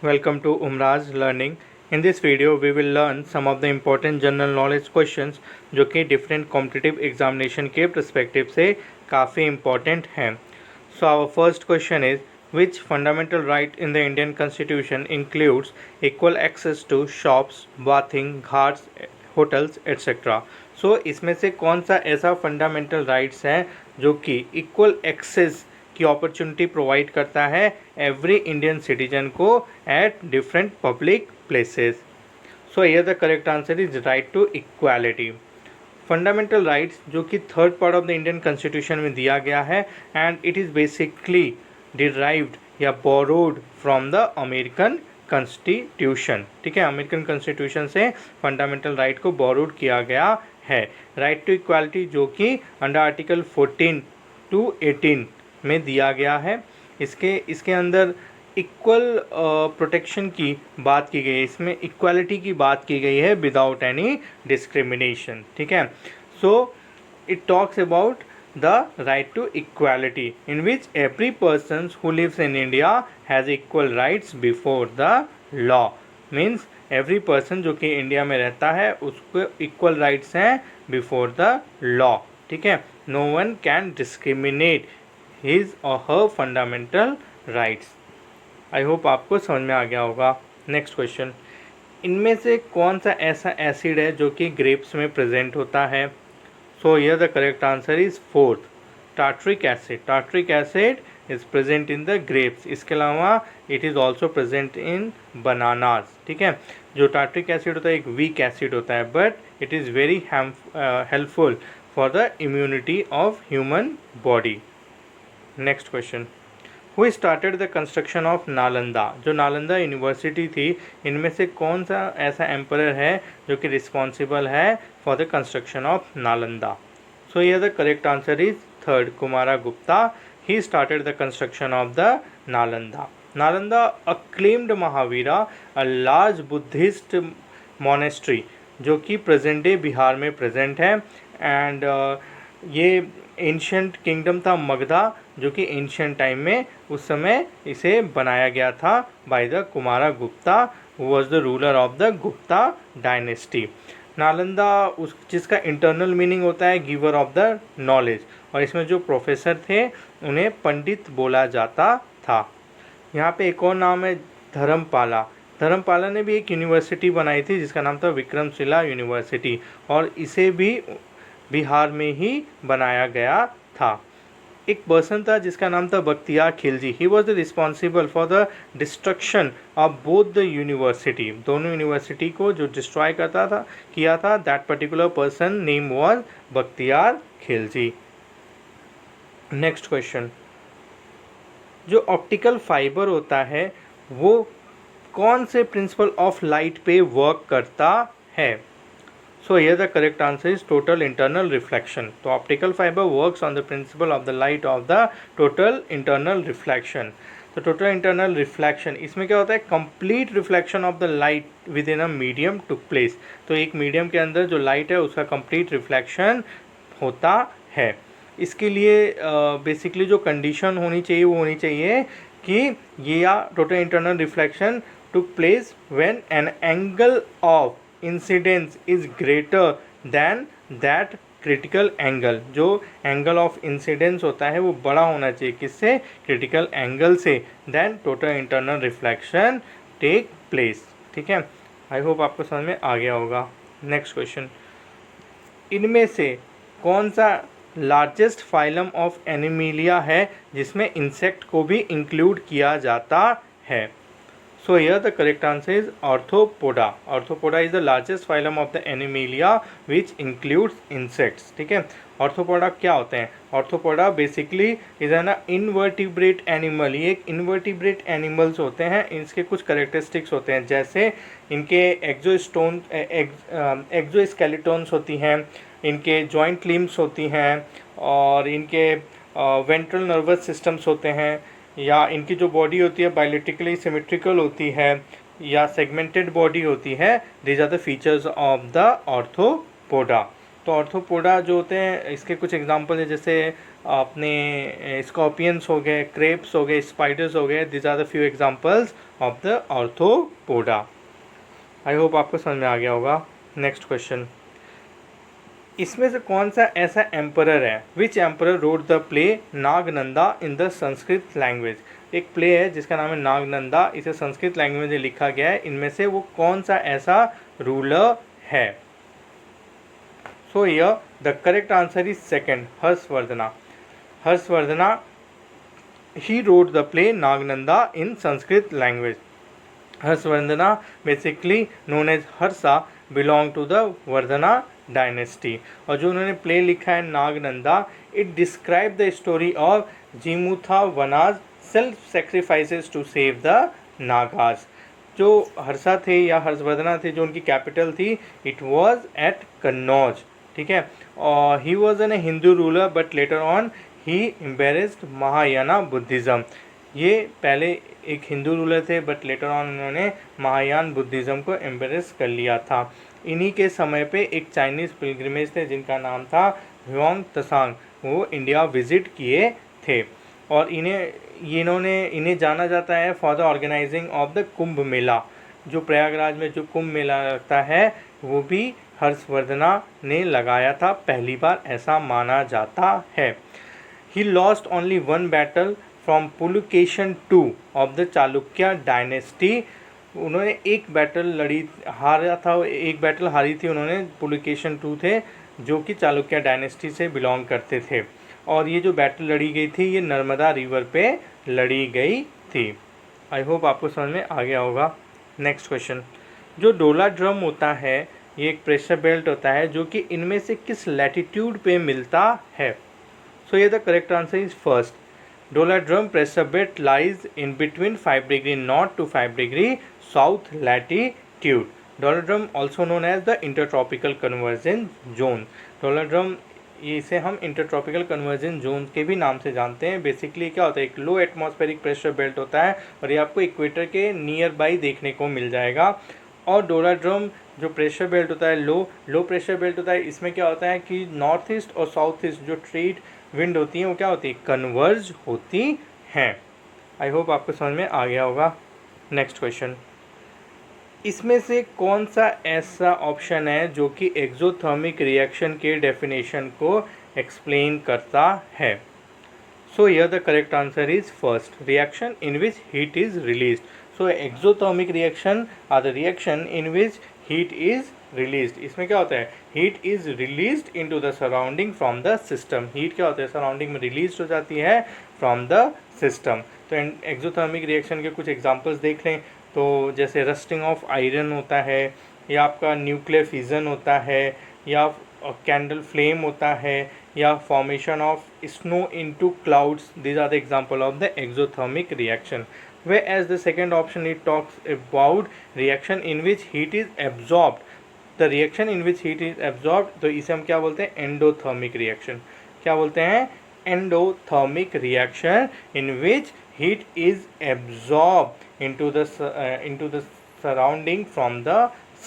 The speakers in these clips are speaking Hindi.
Welcome to Umraz Learning. In this video, we will learn some of the important general knowledge questions जो कि different competitive examination के perspective से काफ़ी important हैं. So our first question is, which fundamental right in the Indian Constitution includes equal access to shops, bathing, ghats, hotels, etc. So इसमें से कौन सा ऐसा fundamental rights है जो कि equal access की अपॉर्चुनिटी प्रोवाइड करता है एवरी इंडियन सिटीजन को at different public places. So here the correct answer is right to equality. Fundamental rights जो कि third part of the Indian constitution में दिया गया है and it is basically derived या borrowed from the American constitution. ठीक है, अमेरिकन कॉन्स्टिट्यूशन से फंडामेंटल राइट को बोरोड किया गया है. राइट टू इक्वालिटी जो कि अंडर आर्टिकल 14 to 18 में दिया गया है. इसके अंदर इक्वल प्रोटेक्शन की बात की गई है, इसमें इक्वालिटी की बात की गई है विदाउट एनी डिस्क्रिमिनेशन. ठीक है, so it talks about the right to equality in which every person who lives in India has equal rights before the law. Means every person जो कि इंडिया में रहता है उसको इक्वल राइट्स हैं बिफोर द लॉ. ठीक है, no one can discriminate his or her fundamental rights. I hope आपको समझ में आ गया होगा. नेक्स्ट क्वेश्चन, इनमें से कौन सा ऐसा एसिड है जो कि ग्रेप्स में प्रेजेंट होता है? So here the correct answer is fourth, tartaric acid. Tartaric acid is present in the grapes. इसके अलावा it is also present in bananas. ठीक है, जो टार्ट्रिक एसिड होता है एक वीक एसिड होता है but it is very helpful for the immunity of human body. Next question, who started the construction of Nalanda? जो नालंदा यूनिवर्सिटी थी इनमें से कौन सा ऐसा एम्परर है जो कि रिस्पॉन्सिबल है for the construction of Nalanda? So here the correct answer is third, Kumara Gupta. He started the construction of the Nalanda. Nalanda acclaimed Mahavira, a large Buddhist monastery जो कि प्रेजेंट डे बिहार में प्रेजेंट है. एंड ये एंशियंट किंगडम था मगधा जो कि एंशियंट टाइम में उस समय इसे बनाया गया था by the Kumara Gupta who was the ruler of the Gupta dynasty. Nalanda उस जिसका इंटरनल मीनिंग होता है गिवर ऑफ द नॉलेज, और इसमें जो प्रोफेसर थे उन्हें पंडित बोला जाता था. यहाँ पे एक और नाम है धर्मपाला. धर्मपाला ने भी एक यूनिवर्सिटी बनाई थी जिसका नाम था विक्रमशिला यूनिवर्सिटी, और इसे भी बिहार में ही बनाया गया था. एक पर्सन था जिसका नाम था Bakhtiyar Khilji. He was the responsible for the destruction of both the university. दोनों यूनिवर्सिटी को जो डिस्ट्रॉय करता था किया था, that particular person name was Bakhtiyar Khilji. Next question, जो ऑप्टिकल फाइबर होता है वो कौन से प्रिंसिपल ऑफ लाइट पे वर्क करता है? So here the correct answer is total internal reflection. तो optical fiber works on the principle of the light of the total internal reflection. तो total internal reflection इसमें क्या होता है? complete reflection of the light within a medium took place. तो एक मीडियम के अंदर जो लाइट है उसका complete reflection होता है. इसके लिए बेसिकली जो कंडीशन होनी चाहिए वो होनी चाहिए कि ये या total internal reflection took place when an angle of incidence is greater than that critical angle. जो एंगल ऑफ इंसिडेंस होता है वो बड़ा होना चाहिए किससे? क्रिटिकल एंगल से. Then total internal reflection take place. ठीक है, आई होप आपको समझ में आ गया होगा. नेक्स्ट क्वेश्चन, इनमें से कौन सा लार्जेस्ट फाइलम ऑफ एनिमिलिया है जिसमें इंसेक्ट को भी इंक्लूड किया जाता है? So here the correct answer is Arthropoda. Arthropoda is the largest phylum of the Animalia which includes insects. ठीक है, Arthropoda क्या होते हैं? Arthropoda basically is an invertebrate animal. ये एक invertebrate animals होते हैं. इसके कुछ characteristics होते हैं जैसे इनके exoskeletons होती हैं, इनके joint limbs होती हैं, और इनके ventral nervous systems होते हैं, या इनकी जो बॉडी होती है बायोलिटिकली सिमेट्रिकल होती है या सेगमेंटेड बॉडी होती है. These are the features of the arthropoda. तो ऑर्थोपोडा जो होते हैं इसके कुछ एग्जांपल है जैसे अपने स्कॉर्पियंस हो गए, क्रेप्स हो गए, स्पाइडर्स हो गए. This are the few examples of the arthropoda. I hope आपको समझ में आ गया होगा. नेक्स्ट क्वेश्चन, इसमें से कौन सा ऐसा एम्परर है, which emperor wrote the play Nagananda in the Sanskrit language. एक प्ले है जिसका नाम है नागनंदा, इसे संस्कृत लैंग्वेज में लिखा गया है. इनमें से वो कौन सा ऐसा रूलर है. So here the correct answer is second, Harshavardhana. Harshavardhana, he wrote the play Nagnanda in Sanskrit language. Harsvardhana, basically known as Harsha, belong to the Vardhana dynasty. और जो उन्होंने प्ले लिखा है नागनंदा, it describe the story of Jimutha Vana's self sacrifices to save the Nagas. जो हर्षा थे या हर्षवर्धना थे, जो उनकी कैपिटल थी, it was at कन्नौज. ठीक है. और he was an Hindu ruler but later on he embarrassed Mahayana Buddhism. ये पहले एक हिंदू रूलर थे बट लेटर ऑन उन्होंने महायान बुद्धिज़्म को एम्बेरेस कर लिया था. इन्हीं के समय पे एक चाइनीज़ पिलग्रिमेज थे जिनका नाम था ह्योंग त्सांग, वो इंडिया विजिट किए थे. और इन्हें जाना जाता है for the organising of the Kumbh Mela. जो प्रयागराज में जो कुंभ मेला लगता है वो भी हर्षवर्धना ने लगाया था पहली बार, ऐसा माना जाता है. He lost only one battle from Pulukeshin II of the Chalukya dynasty. उन्होंने एक बैटल एक बैटल हारी थी उन्होंने. पुलुकेशन II थे जो कि चालुक्य डायनेस्टी से बिलोंग करते थे. और ये जो बैटल लड़ी गई थी ये नर्मदा रिवर पे लड़ी गई थी. आई होप आपको समझ में आ गया होगा. नेक्स्ट क्वेश्चन, जो डोला ड्रम होता है ये एक प्रेशर बेल्ट होता है जो कि इनमें से किस लैटिट्यूड पे मिलता है. So here the correct answer is first. Dola drum pressure belt lies in between 5 degree north to 5 degree south latitude. Dola drum also known as the intertropical convergence zone. Dola drum इसे हम इंटरट्रॉपिकल कन्वर्जन जोन के भी नाम से जानते हैं. बेसिकली क्या होता है, एक लो एटमॉस्फेरिक प्रेशर बेल्ट होता है और ये आपको इक्वेटर के नियर बाई देखने को मिल जाएगा. और डोला ड्रम जो प्रेशर बेल्ट होता है लो प्रेशर बेल्ट होता है, इसमें क्या होता है कि नॉर्थ ईस्ट और साउथ ईस्ट जो ट्रेड विंड होती हैं वो क्या होती है, कन्वर्ज होती हैं. आई होप आपको समझ में आ गया होगा. नेक्स्ट क्वेश्चन, इसमें से कौन सा ऐसा ऑप्शन है जो कि एक्सोथर्मिक रिएक्शन के डेफिनेशन को एक्सप्लेन करता है. So here the correct answer is first, reaction in which heat is released. So exothermic reaction are the reaction in which heat is released. इसमें क्या होता है, heat is released into the surrounding from the system. Heat क्या होता है, सराउंडिंग में रिलीज हो जाती है फ्रॉम द सिस्टम. तो एक्सोथर्मिक रिएक्शन के कुछ एग्जांपल्स देख लें. तो जैसे रस्टिंग ऑफ आयरन होता है, या आपका न्यूक्लियर फिजन होता है, या कैंडल फ्लेम होता है, या formation of snow into clouds. These are the example of the exothermic reaction. Whereas the second option it talks about reaction in which heat is absorbed. The reaction in which heat is absorbed, तो इसे हम क्या बोलते हैं, एंडोथर्मिक रिएक्शन. क्या बोलते हैं, endothermic reaction in which heat is absorbed into the surrounding from the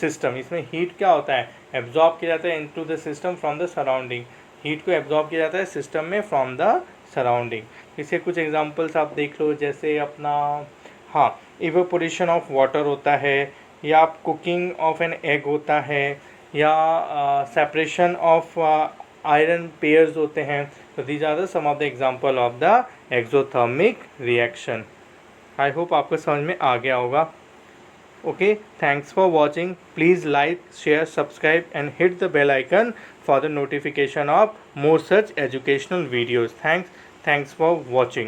system. इसमें हीट क्या होता है, एब्जॉर्ब किया जाता है into the system from the surrounding. Heat को एब्जॉर्ब किया जाता है सिस्टम में फ्रॉम द सराउंडिंग. इसके कुछ एग्जांपल्स आप देख लो, जैसे अपना इवेपोरेशन ऑफ वाटर होता है, या आप कुकिंग ऑफ एन एग होता है, या सेपरेशन ऑफ आयरन पेयर्स होते हैं. तो these are the some of the example of the exothermic reaction. I hope आपको समझ में आ गया होगा. Okay, thanks for watching. Please like, share, subscribe and hit the bell icon for the notification of more such educational videos. Thanks for watching.